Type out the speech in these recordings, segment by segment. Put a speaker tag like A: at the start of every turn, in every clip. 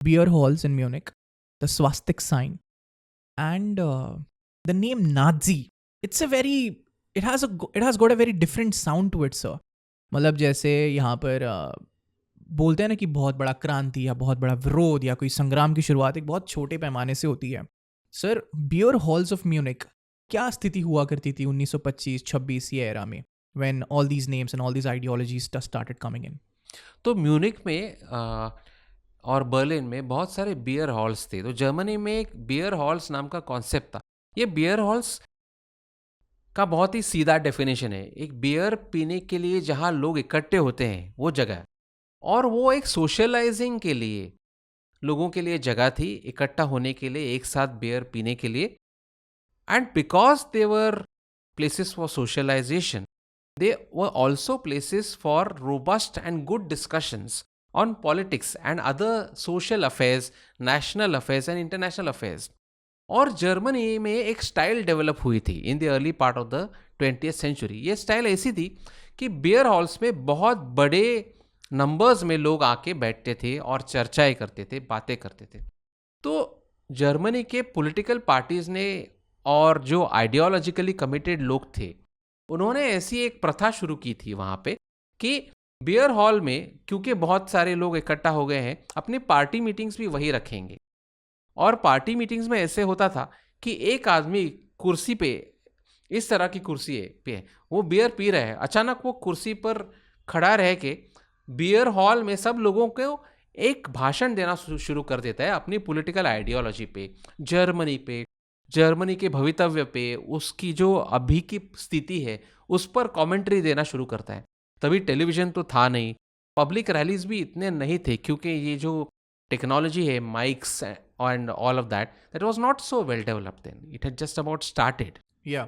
A: beer halls in Munich, the swastik sign, and the name Nazi. It's a very it has got a very different sound to it, sir. मतलब जैसे यहाँ पर बोलते हैं ना कि बहुत बड़ा क्रांति या बहुत बड़ा विरोध या कोई संग्राम की शुरुआत एक बहुत छोटे पैमाने से होती है. Sir, beer halls of Munich क्या स्थिति हुआ करती थी 1925-26 ये एरा में, when all these names and all these ideologies just started coming in?
B: तो म्यूनिक में और बर्लिन में बहुत सारे बियर हॉल्स थे. तो जर्मनी में एक बियर हॉल्स नाम का कॉन्सेप्ट था. ये बियर हॉल्स का बहुत ही सीधा डेफिनेशन है. एक बियर पीने के लिए जहाँ लोग इकट्ठे होते हैं वो जगह है. और वो एक सोशलाइजिंग के लिए लोगों के लिए जगह थी, इकट्ठा होने के लिए, एक साथ बियर पीने के लिए. And because they were places for socialization, they were also places for robust and good discussions on politics and other social affairs, national affairs and international affairs. और जर्मनी में एक स्टाइल डेवलप हुई थी in the early part of the 20th century. ये style ऐसी थी कि beer halls में बहुत बड़े नंबर्स में लोग आके बैठते थे और चर्चाएं करते थे, बातें करते थे. तो जर्मनी के पॉलिटिकल पार्टीज ने और जो आइडियोलॉजिकली कमिटेड लोग थे, उन्होंने ऐसी एक प्रथा शुरू की थी वहाँ पे कि बियर हॉल में, क्योंकि बहुत सारे लोग इकट्ठा हो गए हैं, अपनी पार्टी मीटिंग्स भी वही रखेंगे. और पार्टी मीटिंग्स में ऐसे होता था कि एक आदमी कुर्सी पे, इस तरह की कुर्सी पे वो बियर पी रहे हैं, अचानक वो कुर्सी पर खड़ा रह के बियर हॉल में सब लोगों को एक भाषण देना शुरू कर देता है अपनी पॉलिटिकल आइडियोलॉजी पे, जर्मनी पे, जर्मनी के भवितव्य पे, उसकी जो अभी की स्थिति है उस पर कमेंट्री देना शुरू करता है. तभी टेलीविज़न तो था नहीं, पब्लिक रैलीज भी इतने नहीं थे, क्योंकि ये जो टेक्नोलॉजी है, mics and all of that was not so well developed then. It had just about started.
A: Yeah.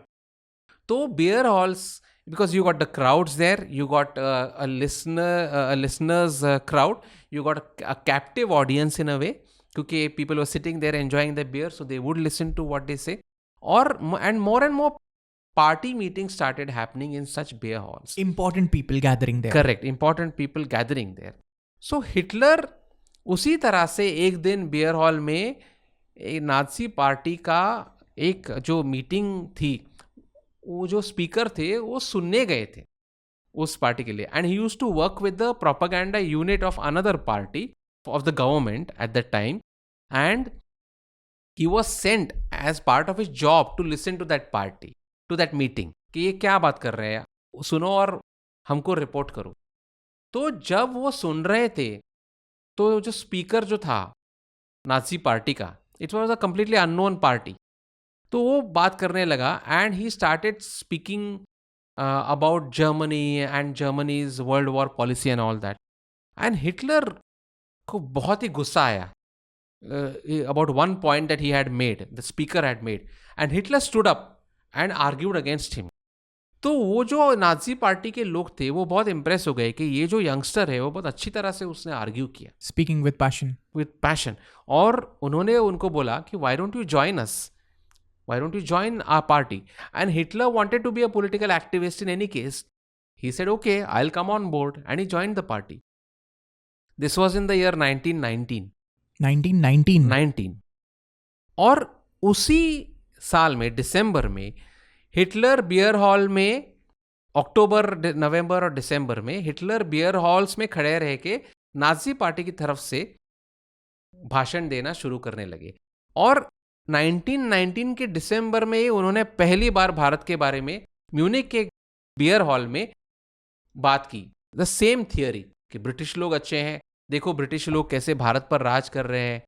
B: तो beer halls, because you got the crowds there, you got a listeners crowd, you got a captive audience in a way, क्योंकि people were sitting there enjoying the beer, so they would listen to what they say. And more party meetings started happening in such beer halls.
A: Important people gathering there.
B: Correct, important people gathering there. So Hitler उसी तरह से एक दिन beer hall में Nazi party का एक जो meeting थी, वो जो स्पीकर थे वो सुनने गए थे उस पार्टी के लिए. And he used to work with the propaganda unit of another party of the government at that time. And he was sent as part of his job to listen to that party, to that meeting, कि ये क्या बात कर रहे हैं, सुनो और हमको रिपोर्ट करो. तो जब वो सुन रहे थे, तो जो स्पीकर जो था नाजी पार्टी का, it was a completely unknown party, तो वो बात करने लगा. And he started speaking about Germany and Germany's world war policy and all that. And Hitler को बहुत ही गुस्सा आया about one point that he had made, the speaker had made, and Hitler stood up and argued against him. तो वो जो Nazi party के लोग थे वो बहुत इंप्रेस हो गए कि ये जो यंगस्टर है वो बहुत अच्छी तरह से उसने आर्ग्यू किया,
A: Speaking with passion.
B: With passion. और उन्होंने उनको बोला कि why don't you join us, why don't you join our party? And Hitler wanted to be a political activist in any case. He said, okay, I'll come on board. And he joined the party. This was in the year 1919.
A: 1919.
B: और उसी साल में, दिसंबर में, Hitler beer hall में, अक्टूबर, नवंबर और दिसंबर में Hitler beer halls में खड़े रह के नाजी पार्टी की तरफ से भाषण देना शुरू करने लगे. और 1919 के दिसंबर में उन्होंने पहली बार भारत के बारे में म्यूनिक के बियर हॉल में बात की. द सेम थियरी कि ब्रिटिश लोग अच्छे हैं, देखो ब्रिटिश लोग कैसे भारत पर राज कर रहे हैं,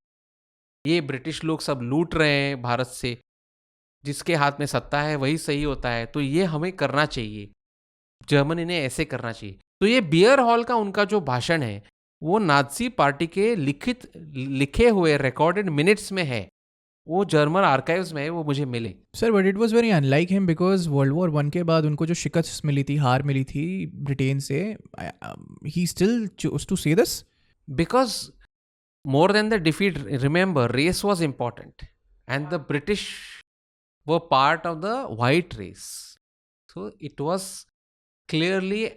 B: ये ब्रिटिश लोग सब लूट रहे हैं भारत से, जिसके हाथ में सत्ता है वही सही होता है, तो ये हमें करना चाहिए, जर्मनी ने ऐसे करना चाहिए. तो ये बियर हॉल का उनका जो भाषण है वो नाजी पार्टी के लिखे हुए रिकॉर्डेड मिनट्स में है, वो जर्मन आर्काइव्स में है, वो मुझे मिले.
A: Sir, but it was very unlike him because world war 1 के बाद उनको जो शिकस्त मिली थी, हार मिली थी ब्रिटेन से, he still chose to say this.
B: Because more than the defeat, remember, race was important and the British were part of the white race. So it was clearly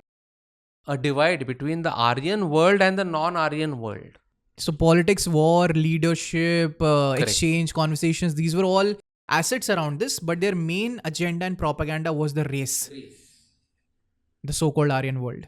B: a divide between the Aryan world and the non-Aryan world.
A: So politics, war, leadership,
B: Correct.
A: exchange, conversations, these were all assets around this, but their main agenda and propaganda was the race, the so-called Aryan world.